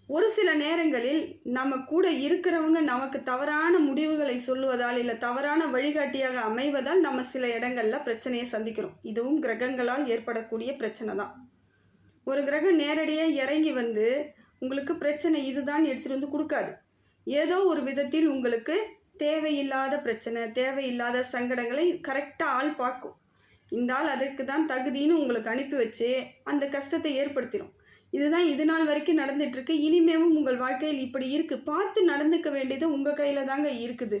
ஒரு சில நேரங்களில் நம்ம கூட இருக்கிறவங்க நமக்கு தவறான முடிவுகளை சொல்லுவதால் இல்லை தவறான வழிகாட்டியாக அமைவதால் நம்ம சில இடங்களில் பிரச்சனையை சந்திக்கிறோம். இதுவும் கிரகங்களால் ஏற்படக்கூடிய பிரச்சனை தான். ஒரு கிரகம் நேரடியாக இறங்கி உங்களுக்கு பிரச்சனை இதுதான் எடுத்துகிட்டு கொடுக்காது. ஏதோ ஒரு விதத்தில் உங்களுக்கு தேவையில்லாத பிரச்சனை, தேவையில்லாத சங்கடங்களை கரெக்டாக ஆள் பார்க்கும். இந்த ஆள் அதற்கு தான் தகுதின்னு உங்களுக்கு அனுப்பி வச்சு அந்த கஷ்டத்தை ஏற்படுத்திடும். இதுதான் இது நாள் வரைக்கும் நடந்துகிட்ருக்கு, இனிமேவும் உங்கள் வாழ்க்கையில் இப்படி இருக்குது, பார்த்து நடந்துக்க வேண்டியது உங்கள் கையில் தாங்க இருக்குது.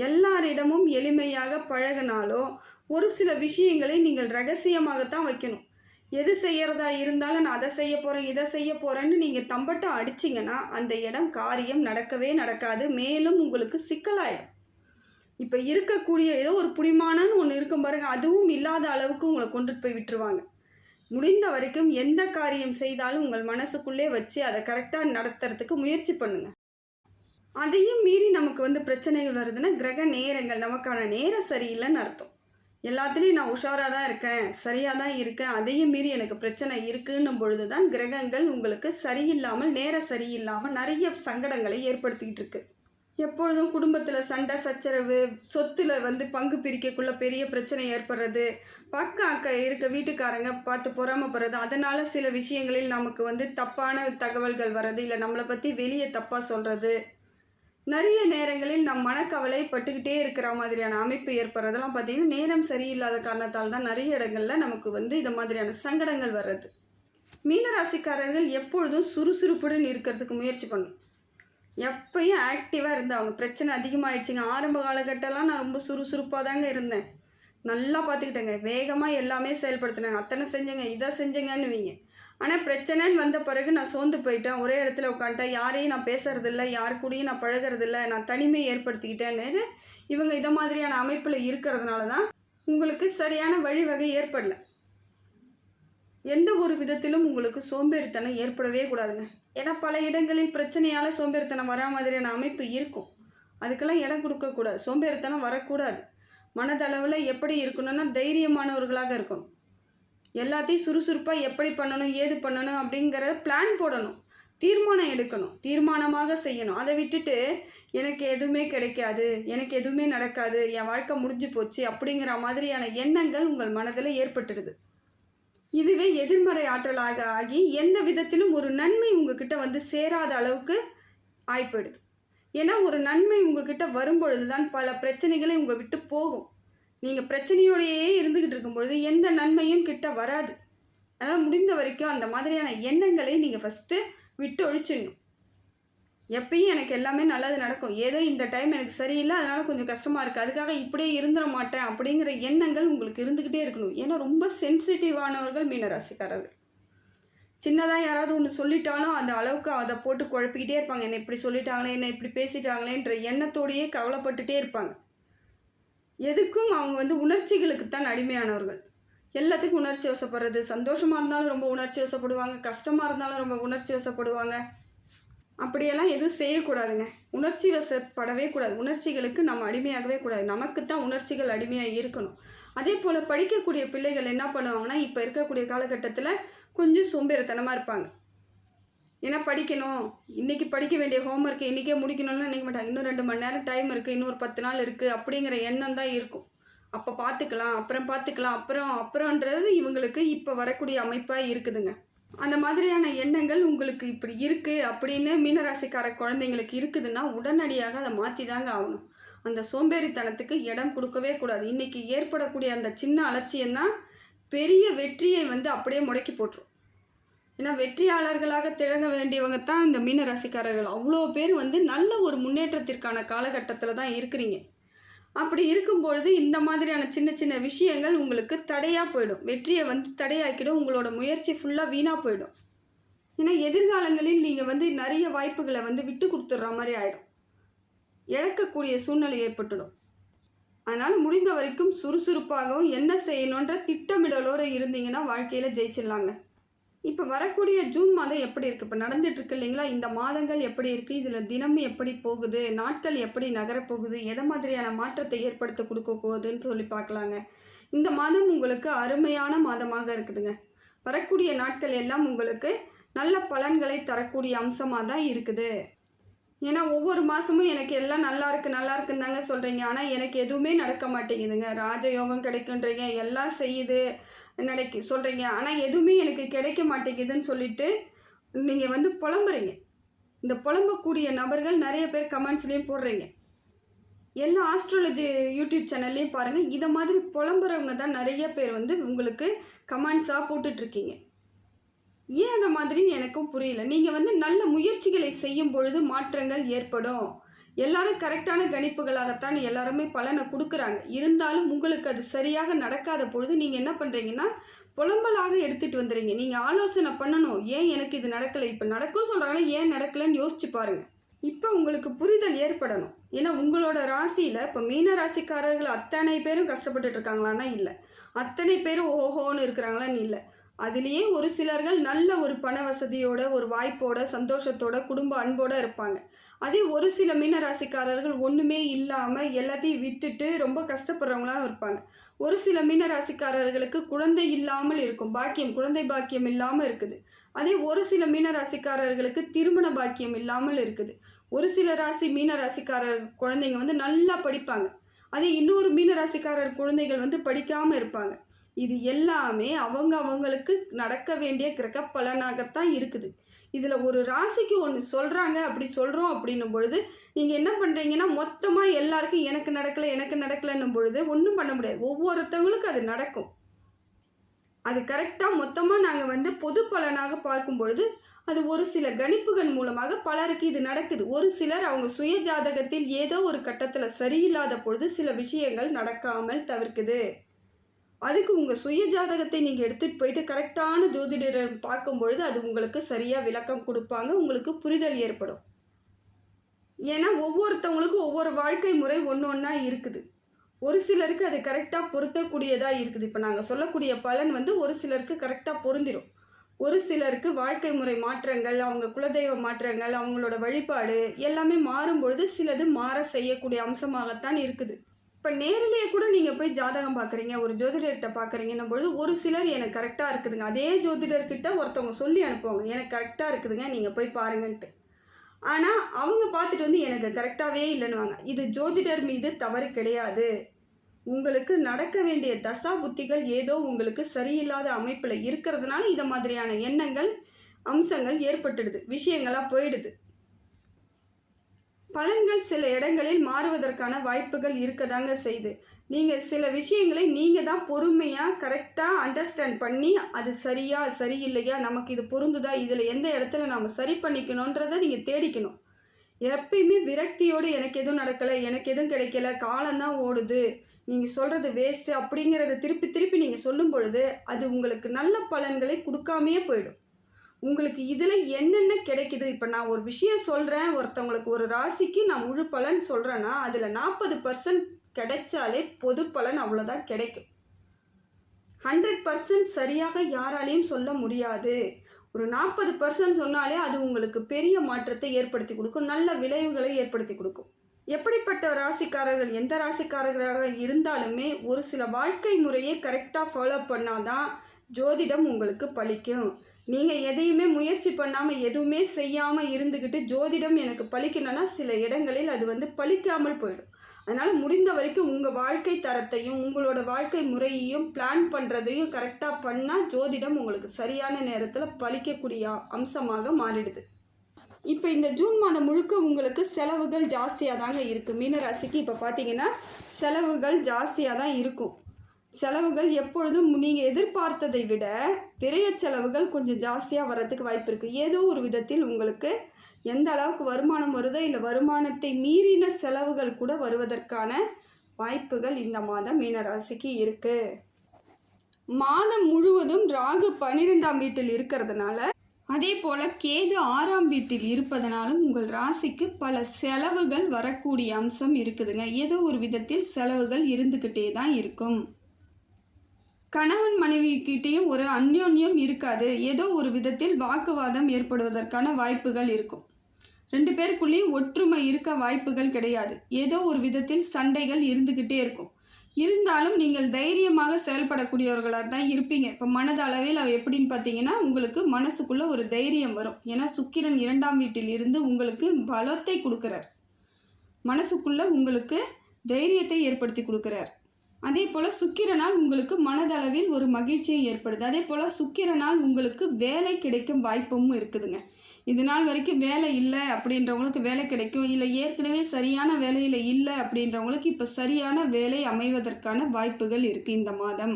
எல்லாரிடமும் எளிமையாக பழகினாலும் ஒரு சில விஷயங்களை நீங்கள் ரகசியமாகத்தான் வைக்கணும். எது செய்கிறதா இருந்தாலும் நான் அதை செய்ய போகிறேன், இதை செய்ய போகிறேன்னு நீங்கள் தம்பட்டம் அடிச்சிங்கன்னா அந்த இடம் காரியம் நடக்கவே நடக்காது, மேலும் உங்களுக்கு சிக்கலாயிடும். இப்போ இருக்கக்கூடிய ஏதோ ஒரு புடிமானன்னு ஒன்று இருக்கும் பாருங்க, அதுவும் இல்லாத அளவுக்கு உங்களை கொண்டுட்டு போய் விட்டுருவாங்க. முடிந்த வரைக்கும் எந்த காரியம் செய்தாலும் உங்கள் மனசுக்குள்ளே வச்சு அதை கரெக்டாக நடத்துறதுக்கு முயற்சி பண்ணுங்கள். அதையும் மீறி நமக்கு பிரச்சனைகள் வருதுன்னா கிரக நேரங்கள் நமக்கான நேரம் சரியில்லைன்னு அர்த்தம். எல்லாத்துலேயும் நான் உஷாராக தான் இருக்கேன், சரியாக தான் இருக்கேன், அதையும் மீறி எனக்கு பிரச்சனை இருக்குன்னும் பொழுது தான் கிரகங்கள் உங்களுக்கு சரியில்லாமல், நேரம் சரியில்லாமல் நிறைய சங்கடங்களை ஏற்படுத்திக்கிட்டு இருக்கு. எப்பொழுதும் குடும்பத்தில் சண்டை சச்சரவு, சொத்தில் பங்கு பிரிக்கக்குள்ள பெரிய பிரச்சனை ஏற்படுறது, பக்கம் இருக்க வீட்டுக்காரங்க பார்த்து பொறாமப்படுறது, அதனால் சில விஷயங்களில் நமக்கு தப்பான தகவல்கள் வர்றது, இல்லை நம்மளை பற்றி வெளியே தப்பாக சொல்கிறது, நிறைய நேரங்களில் நம் மனக்கவலை பட்டுக்கிட்டே இருக்கிற மாதிரியான அமைப்பு ஏற்படுறதெல்லாம் பார்த்திங்கன்னா நேரம் சரியில்லாத காரணத்தால் தான் நிறைய இடங்களில் நமக்கு இது மாதிரியான சங்கடங்கள் வர்றது. மீனராசிக்காரர்கள் எப்பொழுதும் சுறுசுறுப்புடன் இருக்கிறதுக்கு முயற்சி பண்ணணும். எப்பயும் ஆக்டிவாக இருந்தால் அவங்க பிரச்சனை அதிகமாகிடுச்சிங்க. ஆரம்ப காலகட்டம்லாம் நான் ரொம்ப சுறுசுறுப்பாக தாங்க இருந்தேன், நல்லா பார்த்துக்கிட்டேங்க, வேகமாக எல்லாமே செயல்படுத்தினாங்க, அத்தனை செஞ்சேங்க, இதை செஞ்சேங்கன்னுவீங்க. ஆனால் பிரச்சனைன்னு வந்த பிறகு நான் சோர்ந்து போயிட்டேன், ஒரே இடத்துல உட்காந்துட்டேன், யாரையும் நான் பேசுறதில்ல, யார் கூடயும் நான் பழகிறதில்ல, நான் தனிமையை ஏற்படுத்திக்கிட்டேன்னு இவங்க இதை மாதிரியான அமைப்பில் இருக்கிறதுனால தான் உங்களுக்கு சரியான வழிவகை ஏற்படலை. எந்த ஒரு விதத்திலும் உங்களுக்கு சோம்பேறித்தனம் ஏற்படவே கூடாதுங்க. ஏன்னா பல இடங்களில் பிரச்சனையால் சோம்பேறித்தனம் வரா மாதிரியான அமைப்பு இருக்கும், அதுக்கெல்லாம் இடம் கொடுக்கக்கூடாது. சோம்பேறித்தனம் வரக்கூடாது. மனதளவில் எப்படி இருக்கணும்னா தைரியமானவர்களாக இருக்கணும். எல்லாத்தையும் சுறுசுறுப்பாக எப்படி பண்ணணும், ஏது பண்ணணும் அப்படிங்கிற பிளான் போடணும், தீர்மானம் எடுக்கணும், தீர்மானமாக செய்யணும். அதை விட்டுட்டு எனக்கு எதுவுமே கிடைக்காது, எனக்கு எதுவுமே நடக்காது, என் வாழ்க்கை முடிஞ்சு போச்சு அப்படிங்கிற மாதிரியான எண்ணங்கள் உங்கள் மனதில் ஏற்பட்டுடுது. இதுவே எதிர்மறை ஆற்றலாக ஆகி எந்த விதத்திலும் ஒரு நன்மை உங்ககிட்ட சேராத அளவுக்கு ஆய்ப்போயிடுது. ஏன்னா ஒரு நன்மை உங்ககிட்ட வரும்பொழுது தான் பல பிரச்சனைகளை உங்களை விட்டு போகும். நீங்கள் பிரச்சனையோடையே இருந்துக்கிட்டு இருக்கும்பொழுது எந்த நன்மையும் கிட்ட வராது. அதனால் முடிந்த வரைக்கும் அந்த மாதிரியான எண்ணங்களை நீங்கள் ஃபஸ்ட்டு விட்டு ஒழிச்சிடணும். எப்பயும் எனக்கு எல்லாமே நல்லது நடக்கும். ஏதோ இந்த டைம் எனக்கு சரியில்ல, அதனால கொஞ்சம் கஷ்டமா இருக்கு. அதுக்காக இப்படியே இருந்துற மாட்டேன் அப்படிங்கிற எண்ணங்கள் உங்களுக்கு இருந்துக்கிட்டே இருக்கணும். ஏன்னா ரொம்ப சென்சிட்டிவானவர்கள் மீனராசிக்காரர்கள். சின்னதா யாராவது ஒண்ணு சொல்லிட்டாலும், அந்த அளவுக்கு அத போட்டு குழப்பிக்கிட்டே இருப்பாங்க. என்ன இப்படி சொல்லிட்டாங்களே, என்ன இப்படி பேசிட்டாங்களேன்ற எண்ணத்தோடயே கவலைப்பட்டுட்டே இருப்பாங்க. எதுக்கும் அவங்க வந்து உணர்ச்சிகளுக்கு தான் அடிமையானவர்கள். எல்லாத்துக்கும் உணர்ச்சி வசப்படுறது. சந்தோஷமா இருந்தாலும் ரொம்ப உணர்ச்சி வசப்படுவாங்க. கஷ்டமா இருந்தாலும் ரொம்ப உணர்ச்சி வசப்படுவாங்க. அப்படியெல்லாம் எதுவும் செய்யக்கூடாதுங்க. உணர்ச்சி வசப்படவே கூடாது. உணர்ச்சிகளுக்கு நம்ம அடிமையாகவே கூடாது. நமக்கு தான் உணர்ச்சிகள் அடிமையாக இருக்கணும். அதே போல் படிக்கக்கூடிய பிள்ளைகள் என்ன பண்ணுவாங்கன்னா, இப்போ இருக்கக்கூடிய காலகட்டத்தில் கொஞ்சம் சோம்பேறித்தனமாக இருப்பாங்க. ஏன்னா படிக்கணும், இன்றைக்கி படிக்க வேண்டிய ஹோம்ஒர்க்கை இன்றைக்கே முடிக்கணும்னு நினைக்க மாட்டாங்க. இன்னும் 2 மணி நேரம் டைம் இருக்குது, இன்னும் ஒரு 10 நாள் இருக்குது அப்படிங்கிற எண்ணம் தான் இருக்கும். அப்போ பார்த்துக்கலாம், அப்புறம் பார்த்துக்கலாம், அப்புறம்ன்றது இவங்களுக்கு இப்போ வரக்கூடிய அமைப்பாக இருக்குதுங்க. அந்த மாதிரியான எண்ணங்கள் உங்களுக்கு இப்படி இருக்குது அப்படின்னு மீனராசிக்கார குழந்தைங்களுக்கு இருக்குதுன்னா, உடனடியாக அதை மாற்றி தாங்க ஆகணும். அந்த சோம்பேறித்தனத்துக்கு இடம் கொடுக்கவே கூடாது. இன்றைக்கி ஏற்படக்கூடிய அந்த சின்ன அலட்சியம்தான் பெரிய வெற்றியை வந்து அப்படியே முடக்கி போட்டுரும். ஏன்னா வெற்றியாளர்களாக திகழ வேண்டியவங்க தான் இந்த மீனராசிக்காரர்கள். அவ்வளோ பேர் வந்து நல்ல ஒரு முன்னேற்றத்திற்கான காலகட்டத்தில் தான் இருக்கிறீங்க. அப்படி இருக்கும்பொழுது இந்த மாதிரியான சின்ன சின்ன விஷயங்கள் உங்களுக்கு தடையாக போயிடும். வெற்றியை வந்து தடையாக்கிடும். உங்களோட முயற்சி ஃபுல்லாக வீணாக போயிடும். ஏன்னா எதிர்காலங்களில் நீங்கள் வந்து நிறைய வாய்ப்புகளை வந்து விட்டு கொடுத்துட்ற மாதிரி ஆகிடும். இழக்கக்கூடிய சூழ்நிலை ஏற்பட்டுடும். அதனால் முடிந்த வரைக்கும் சுறுசுறுப்பாகவும் என்ன செய்யணுன்ற திட்டமிடலோடு இருந்தீங்கன்னா வாழ்க்கையில் ஜெயிச்சிடலாங்க. இப்போ வரக்கூடிய ஜூன் மாதம் எப்படி இருக்குது? இப்போ நடந்துகிட்ருக்கு இல்லைங்களா? இந்த மாதங்கள் எப்படி இருக்குது? இதில் தினம் எப்படி போகுது? நாட்கள் எப்படி நகரப்போகுது? எதை மாதிரியான மாற்றத்தை ஏற்படுத்த கொடுக்க போகுதுன்னு சொல்லி பார்க்கலாங்க. இந்த மாதம் உங்களுக்கு அருமையான மாதமாக இருக்குதுங்க. வரக்கூடிய நாட்கள் எல்லாம் உங்களுக்கு நல்ல பலன்களை தரக்கூடிய அம்சமாக தான் இருக்குது. ஏன்னா ஒவ்வொரு மாதமும் எனக்கு எல்லாம் நல்லா இருக்குன்னு தாங்க சொல்கிறீங்க. ஆனால் எனக்கு எதுவுமே நடக்க மாட்டேங்குதுங்க. ராஜயோகம் கிடைக்குன்றீங்க, எல்லாம் செய்யுது சொல்கிறீங்க. ஆனால் எதுவுமே எனக்கு கிடைக்க மாட்டேங்குதுன்னு சொல்லிட்டு நீங்கள் வந்து புலம்புறீங்க. இந்த புலம்பக்கூடிய நபர்கள் நிறைய பேர் கமெண்ட்ஸ்லேயும் போடுறீங்க. எல்லா ஆஸ்ட்ராலஜி யூடியூப் சேனல்லையும் பாருங்கள். இதை மாதிரி புலம்புறவங்க தான் நிறைய பேர் வந்து உங்களுக்கு கமெண்ட்ஸாக போட்டுட்ருக்கீங்க. ஏன் அந்த மாதிரின்னு எனக்கும் புரியல. நீங்கள் வந்து நல்ல முயற்சிகளை செய்யும் பொழுது மாற்றங்கள் ஏற்படும். எல்லாரும் கரெக்டான கணிப்புகளாகத்தான் எல்லாருமே பலனை கொடுக்குறாங்க. இருந்தாலும் உங்களுக்கு அது சரியாக நடக்காத பொழுது நீங்கள் என்ன பண்ணுறீங்கன்னா, புலம்பலாக எடுத்துகிட்டு வந்துடுறீங்க. நீங்கள் ஆலோசனை பண்ணணும். ஏன் எனக்கு இது நடக்கலை? இப்போ நடக்கும்னு சொல்கிறாங்களே, ஏன் நடக்கலைன்னு யோசிச்சு பாருங்கள். இப்போ உங்களுக்கு புரிதல் ஏற்படணும். ஏன்னா உங்களோட ராசியில் இப்போ மீன ராசிக்காரர்கள் அத்தனை பேரும் கஷ்டப்பட்டுட்டு இருக்காங்களான்னா இல்லை. அத்தனை பேரும் ஓஹோன்னு இருக்கிறாங்களான்னு இல்லை. அதுலேயே ஒரு சிலர்கள் நல்ல ஒரு பண வசதியோட, ஒரு வாய்ப்போட, சந்தோஷத்தோட, குடும்ப அன்போடு இருப்பாங்க. அதே ஒரு சில மீனராசிக்காரர்கள் ஒன்றுமே இல்லாமல் எல்லாத்தையும் விட்டுட்டு ரொம்ப கஷ்டப்படுறவங்களாம் இருப்பாங்க. ஒரு சில மீனராசிக்காரர்களுக்கு குழந்தை இல்லாமல் இருக்கும், குழந்தை பாக்கியம் இல்லாமல் இருக்குது. அதே ஒரு சில மீனராசிக்காரர்களுக்கு திருமண பாக்கியம் இல்லாமல் இருக்குது. ஒரு சில மீனராசிக்காரர் குழந்தைங்க வந்து நல்லா படிப்பாங்க. அதே இன்னொரு மீனராசிக்காரர் குழந்தைகள் வந்து படிக்காமல் இருப்பாங்க. இது எல்லாமே அவங்களுக்கு நடக்க வேண்டிய கிரக பலனாகத்தான் இருக்குது. இதில் ஒரு ராசிக்கு ஒன்று சொல்கிறாங்க, அப்படி சொல்கிறோம் அப்படின்னும் பொழுது நீங்கள் என்ன பண்ணுறீங்கன்னா, மொத்தமாக எல்லாருக்கும் எனக்கு நடக்கலைன்னும் பொழுது ஒன்றும் பண்ண முடியாது. ஒவ்வொருத்தவங்களுக்கும் அது நடக்கும். அது கரெக்டாக மொத்தமாக நாங்கள் வந்து பொது பலனாக பார்க்கும் பொழுது அது ஒரு சில கணிப்புகள் மூலமாக பலருக்கு இது நடக்குது. ஒரு சிலர் அவங்க சுய ஜாதகத்தில் ஏதோ ஒரு கட்டத்தில் சரியில்லாத பொழுது சில விஷயங்கள் நடக்காமல் தவிர்க்குது. அதுக்கு உங்கள் சுய ஜாதகத்தை நீங்கள் எடுத்துகிட்டு போயிட்டு கரெக்டான ஜோதிடரை பார்க்கும்பொழுது அது உங்களுக்கு சரியாக விளக்கம் கொடுப்பாங்க. உங்களுக்கு புரிதல் ஏற்படும். ஏன்னா ஒவ்வொருத்தவங்களுக்கும் ஒவ்வொரு வாழ்க்கை முறை ஒன்றா இருக்குது. ஒரு சிலருக்கு அது கரெக்டாக பொருத்தக்கூடியதாக இருக்குது. இப்போ நாங்கள் சொல்லக்கூடிய பலன் வந்து ஒரு சிலருக்கு கரெக்டாக பொருந்திடும். ஒரு சிலருக்கு வாழ்க்கை முறை மாற்றங்கள், அவங்க குலதெய்வ மாற்றங்கள், அவங்களோட வழிபாடு எல்லாமே மாறும்பொழுது சிலது மாற செய்யக்கூடிய அம்சமாகத்தான் இருக்குது. இப்போ நேரிலேயே கூட நீங்கள் போய் ஜாதகம் பார்க்குறீங்க, ஒரு ஜோதிடர்கிட்ட பார்க்குறீங்கன்னும் பொழுது ஒரு சிலர் எனக்கு கரெக்டாக இருக்குதுங்க. அதே ஜோதிடர்கிட்ட ஒருத்தவங்க சொல்லி அனுப்புவாங்க, எனக்கு கரெக்டாக இருக்குதுங்க, நீங்கள் போய் பாருங்கன்ட்டு. ஆனால் அவங்க பார்த்துட்டு வந்து எனக்கு கரெக்டாகவே இல்லைன்னுவாங்க. இது ஜோதிடர் மீது தவறு கிடையாது. உங்களுக்கு நடக்க வேண்டிய தசா புத்திகள் ஏதோ உங்களுக்கு சரியில்லாத அமைப்பில் இருக்கிறதுனால இதை மாதிரியான எண்ணங்கள், அம்சங்கள் ஏற்பட்டுடுது, விஷயங்களாக போயிடுது. பலன்கள் சில இடங்களில் மாறுவதற்கான வாய்ப்புகள் இருக்கதாங்க செய்யுது. நீங்கள் சில விஷயங்களை நீங்கள் தான் பொறுமையாக கரெக்டாக அண்டர்ஸ்டாண்ட் பண்ணி அது சரியா சரியில்லையா, நமக்கு இது பொருந்துதா, இதில் எந்த இடத்துல நாம் சரி பண்ணிக்கணுன்றதை நீங்கள் தேடிக்கணும். எப்பயுமே விரக்தியோடு எனக்கு எதுவும் நடக்கலை, எனக்கு எதுவும் கிடைக்கல, காலம்தான் ஓடுது, நீங்கள் சொல்கிறது வேஸ்ட்டு அப்படிங்கிறத திருப்பி திருப்பி நீங்கள் சொல்லும் பொழுது அது உங்களுக்கு நல்ல பலன்களை கொடுக்காமையே போயிடும். உங்களுக்கு இதில் என்னென்ன கிடைக்குது, இப்போ நான் ஒரு விஷயம் சொல்கிறேன், ஒருத்தவங்களுக்கு ஒரு ராசிக்கு நான் முழு பலன் சொல்கிறேன்னா அதில் 40% கிடைச்சாலே பொது பலன் அவ்வளோதான் கிடைக்கும். 100% சரியாக யாராலையும் சொல்ல முடியாது. ஒரு 40% சொன்னாலே அது உங்களுக்கு பெரிய மாற்றத்தை ஏற்படுத்தி கொடுக்கும், நல்ல விளைவுகளை ஏற்படுத்தி கொடுக்கும். எப்படிப்பட்ட ராசிக்காரர்கள், எந்த ராசிக்காரர்களாக இருந்தாலுமே ஒரு சில வாழ்க்கை முறையை கரெக்டாக ஃபாலோ பண்ணாதான் ஜோதிடம் உங்களுக்கு பலிக்கும். நீங்கள் எதையுமே முயற்சி பண்ணாமல் எதுவுமே செய்யாமல் இருந்துக்கிட்டு ஜோதிடம் எனக்கு பலிக்கணும்னா சில இடங்களில் அது பலிக்காமல் போயிடும். அதனால் முடிந்த வரைக்கும் உங்கள் வாழ்க்கை தரத்தையும் உங்களோட வாழ்க்கை முறையையும் பிளான் பண்ணுறதையும் கரெக்டாக பண்ணால் ஜோதிடம் உங்களுக்கு சரியான நேரத்தில் பலிக்கக்கூடிய அம்சமாக மாறிடுது. இப்போ இந்த ஜூன் மாதம் முழுக்க உங்களுக்கு செலவுகள் ஜாஸ்தியாக தாங்க இருக்குது. மீனராசிக்கு இப்போ பார்த்தீங்கன்னா செலவுகள் ஜாஸ்தியாக தான் இருக்கும். செலவுகள் எப்பொழுதும் நீங்கள் எதிர்பார்த்ததை விட பெரிய செலவுகள் கொஞ்சம் ஜாஸ்தியாக வர்றதுக்கு வாய்ப்பு இருக்குது. ஏதோ ஒரு விதத்தில் உங்களுக்கு எந்த அளவுக்கு வருமானம் வருதோ இல்லை வருமானத்தை மீறின செலவுகள் கூட வருவதற்கான வாய்ப்புகள் இந்த மாதம் மீனராசிக்கு இருக்குது. மாதம் முழுவதும் ராகு 12ஆம் வீட்டில் இருக்கிறதுனால, அதே போல் கேது 6ஆம் வீட்டில் இருப்பதனாலும் உங்கள் ராசிக்கு பல செலவுகள் வரக்கூடிய அம்சம் இருக்குதுங்க. ஏதோ ஒரு விதத்தில் செலவுகள் இருந்துக்கிட்டே தான் இருக்கும். கணவன் மனைவிக்கிட்டேயும் ஒரு அந்யோன்யம் இருக்காது. ஏதோ ஒரு விதத்தில் வாக்குவாதம் ஏற்படுவதற்கான வாய்ப்புகள் இருக்கும். 2 பேருக்குள்ளேயும் ஒற்றுமை இருக்க வாய்ப்புகள் கிடையாது. ஏதோ ஒரு விதத்தில் சண்டைகள் இருந்துக்கிட்டே இருக்கும். இருந்தாலும் நீங்கள் தைரியமாக செயல்படக்கூடியவர்களாக தான் இருப்பீங்க. இப்போ மனதளவில் எப்படின்னு பார்த்தீங்கன்னா உங்களுக்கு மனசுக்குள்ளே ஒரு தைரியம் வரும். ஏன்னா சுக்கிரன் 2ஆம் வீட்டில் இருந்து உங்களுக்கு பலத்தை கொடுக்குறார். மனசுக்குள்ளே உங்களுக்கு தைரியத்தை ஏற்படுத்தி கொடுக்குறார். அதே போல் சுக்கிரனால் உங்களுக்கு மனதளவில் ஒரு மகிழ்ச்சியை ஏற்படுது. அதே போல் சுக்கிரனால் உங்களுக்கு வேலை கிடைக்கும் வாய்ப்பும் இருக்குதுங்க. இது நாள் வரைக்கும் வேலை இல்லை அப்படின்றவங்களுக்கு வேலை கிடைக்கும். இல்லை ஏற்கனவே சரியான வேலையில் இல்லை அப்படின்றவங்களுக்கு இப்போ சரியான வேலை அமைவதற்கான வாய்ப்புகள் இருக்குது இந்த மாதம்.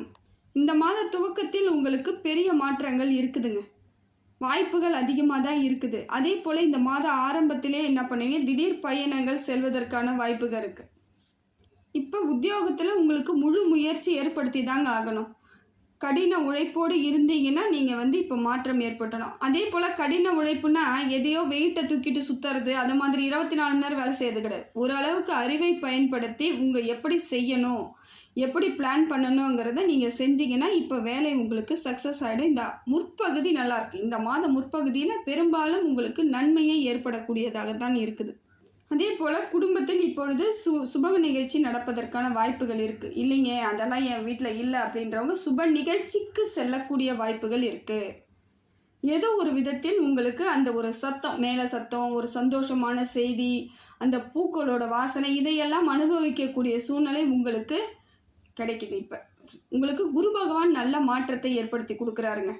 இந்த மாத துவக்கத்தில் உங்களுக்கு பெரிய மாற்றங்கள் இருக்குதுங்க. வாய்ப்புகள் அதிகமாக தான் இருக்குது. அதே போல் இந்த மாத ஆரம்பத்திலே என்ன பண்ணுவீங்க, திடீர் பயணங்கள் செல்வதற்கான வாய்ப்புகள் இருக்குது. இப்போ உத்தியோகத்தில் உங்களுக்கு முழு முயற்சி ஏற்படுத்தி தாங்க ஆகணும். கடின உழைப்போடு இருந்தீங்கன்னா நீங்கள் இப்போ மாற்றம் ஏற்பட்டணும். அதே போல் கடின உழைப்புனா எதையோ வெயிட்டை தூக்கிட்டு சுற்றுறது, அது மாதிரி 24 மணி நேரம் வேலை செய்யறது கிடையாது. ஓரளவுக்கு அறிவை பயன்படுத்தி எப்படி செய்யணும், எப்படி பிளான் பண்ணணுங்கிறத நீங்கள் செஞ்சீங்கன்னா இப்போ வேலை உங்களுக்கு சக்ஸஸ் ஆகிடும். இந்த முற்பகுதி நல்லாயிருக்கு. இந்த மாத முற்பகுதியில் பெரும்பாலும் உங்களுக்கு நன்மையை ஏற்படக்கூடியதாக தான் இருக்குது. அதே போல் குடும்பத்தில் இப்பொழுது சுப நிகழ்ச்சி நடப்பதற்கான வாய்ப்புகள் இருக்குது. இல்லைங்க அதெல்லாம் என் வீட்டில் இல்லை அப்படின்றவங்க சுப நிகழ்ச்சிக்கு செல்லக்கூடிய வாய்ப்புகள் இருக்குது. ஏதோ ஒரு விதத்தில் உங்களுக்கு அந்த ஒரு சத்தம், மேலே சத்தம், ஒரு சந்தோஷமான செய்தி, அந்த பூக்களோட வாசனை, இதையெல்லாம் அனுபவிக்கக்கூடிய சூழ்நிலை உங்களுக்கு கிடைக்குது. இப்போ உங்களுக்கு குரு பகவான் நல்ல மாற்றத்தை ஏற்படுத்தி கொடுக்குறாருங்க.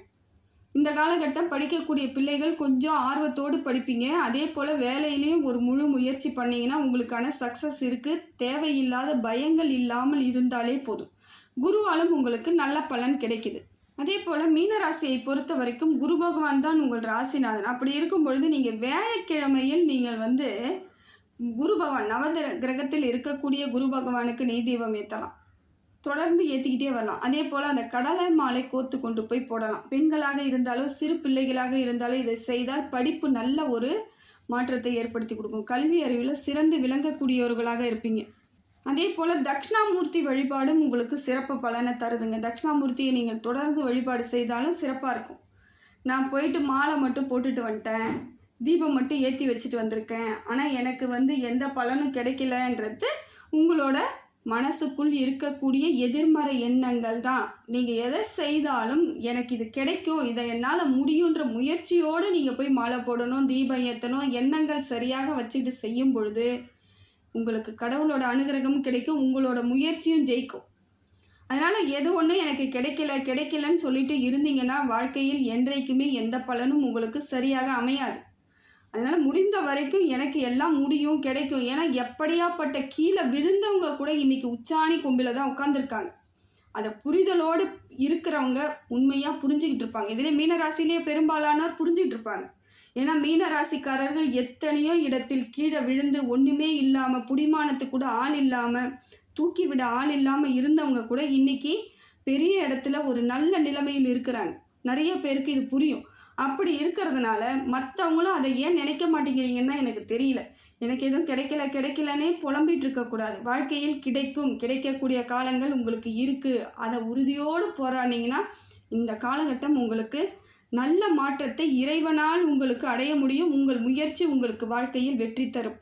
இந்த காலகட்டம் படிக்கக்கூடிய பிள்ளைகள் கொஞ்சம் ஆர்வத்தோடு படிப்பீங்க. அதே போல் வேலையிலையும் ஒரு முழு முயற்சி பண்ணிங்கன்னா உங்களுக்கான சக்ஸஸ் இருக்குது. தேவையில்லாத பயங்கள் இல்லாமல் இருந்தாலே போதும். குருவாலும் உங்களுக்கு நல்ல பலன் கிடைக்குது. அதே போல் மீனராசியை பொறுத்த வரைக்கும் குரு பகவான் தான் உங்கள் ராசிநாதன். அப்படி இருக்கும் பொழுது நீங்கள் வேலைக்கிழமையில் நீங்கள் குரு பகவான் கிரகத்தில் இருக்கக்கூடிய குரு பகவானுக்கு நெய் தீபம் ஏற்றலாம். தொடர்ந்து ஏற்றிக்கிட்டே வரலாம். அதே போல் அந்த கடலை மாலை கோத்து கொண்டு போய் போடலாம். பெண்களாக இருந்தாலும் சிறு பிள்ளைகளாக இருந்தாலும் இதை செய்தால் படிப்பு நல்ல ஒரு மாற்றத்தை ஏற்படுத்தி கொடுக்கும். கல்வி அறிவில் சிறந்து விளங்கக்கூடியவர்களாக இருப்பீங்க. அதே போல் தட்சிணாமூர்த்தி வழிபாடும் உங்களுக்கு சிறப்பு பலனை தருதுங்க. தட்சிணாமூர்த்தியை நீங்கள் தொடர்ந்து வழிபாடு செய்தாலும் சிறப்பாக இருக்கும். நான் போயிட்டு மாலை மட்டும் போட்டுட்டு வந்துட்டேன், தீபம் மட்டும் ஏற்றி வச்சுட்டு வந்திருக்கேன், ஆனால் எனக்கு எந்த பலனும் கிடைக்கலன்றது உங்களோட மனசுக்குள் இருக்கக்கூடிய எதிர்மறை எண்ணங்கள் தான். நீங்கள் எதை செய்தாலும் எனக்கு இது கிடைக்கும், இதை என்னால் முடியுன்ற முயற்சியோடு நீங்கள் போய் மாலை போடணும், தீபம் ஏற்றணும், எண்ணங்கள் சரியாக வச்சுட்டு செய்யும் பொழுது உங்களுக்கு கடவுளோட அனுகிரகமும் கிடைக்கும், உங்களோட முயற்சியும் ஜெயிக்கும். அதனால் எது ஒன்று எனக்கு கிடைக்கலன்னு சொல்லிட்டு இருந்தீங்கன்னா வாழ்க்கையில் என்றைக்குமே எந்த பலனும் உங்களுக்கு சரியாக அமையாது. அதனால் முடிந்த வரைக்கும் எனக்கு எல்லாம் முடியும், கிடைக்கும். ஏன்னா எப்படியாப்பட்ட கீழே விழுந்தவங்க கூட இன்றைக்கி உச்சாணி கொம்பில் தான் உட்காந்துருக்காங்க. அதை புரிதலோடு இருக்கிறவங்க உண்மையாக புரிஞ்சுக்கிட்டு இருப்பாங்க. இதிலே மீனராசிலேயே பெரும்பாலானோர் புரிஞ்சுக்கிட்டு இருப்பாங்க. ஏன்னா மீன ராசிக்காரர்கள் எத்தனையோ இடத்தில் கீழே விழுந்து ஒன்றுமே இல்லாமல், புடிமானத்துக்கு கூட ஆள் இல்லாமல், தூக்கி விட ஆள் இல்லாமல் இருந்தவங்க கூட இன்னைக்கு பெரிய இடத்துல ஒரு நல்ல நிலைமையில் இருக்கிறாங்க. நிறைய பேருக்கு இது புரியும். அப்படி இருக்கிறதுனால மற்றவங்களும் அதை ஏன் நினைக்க மாட்டேங்கிறீங்கன்னு தான் எனக்கு தெரியல. எனக்கு எதுவும் கிடைக்கலன்னே புலம்பிட்டு இருக்கக்கூடாது. வாழ்க்கையில் கிடைக்கும், கிடைக்கக்கூடிய காலங்கள் உங்களுக்கு இருக்குது. அதை உறுதியோடு போராடினீங்கன்னா இந்த காலகட்டம் உங்களுக்கு நல்ல மாற்றத்தை இறைவனால் உங்களுக்கு அடைய முடியும். உங்கள் முயற்சி உங்களுக்கு வாழ்க்கையில் வெற்றி தரும்.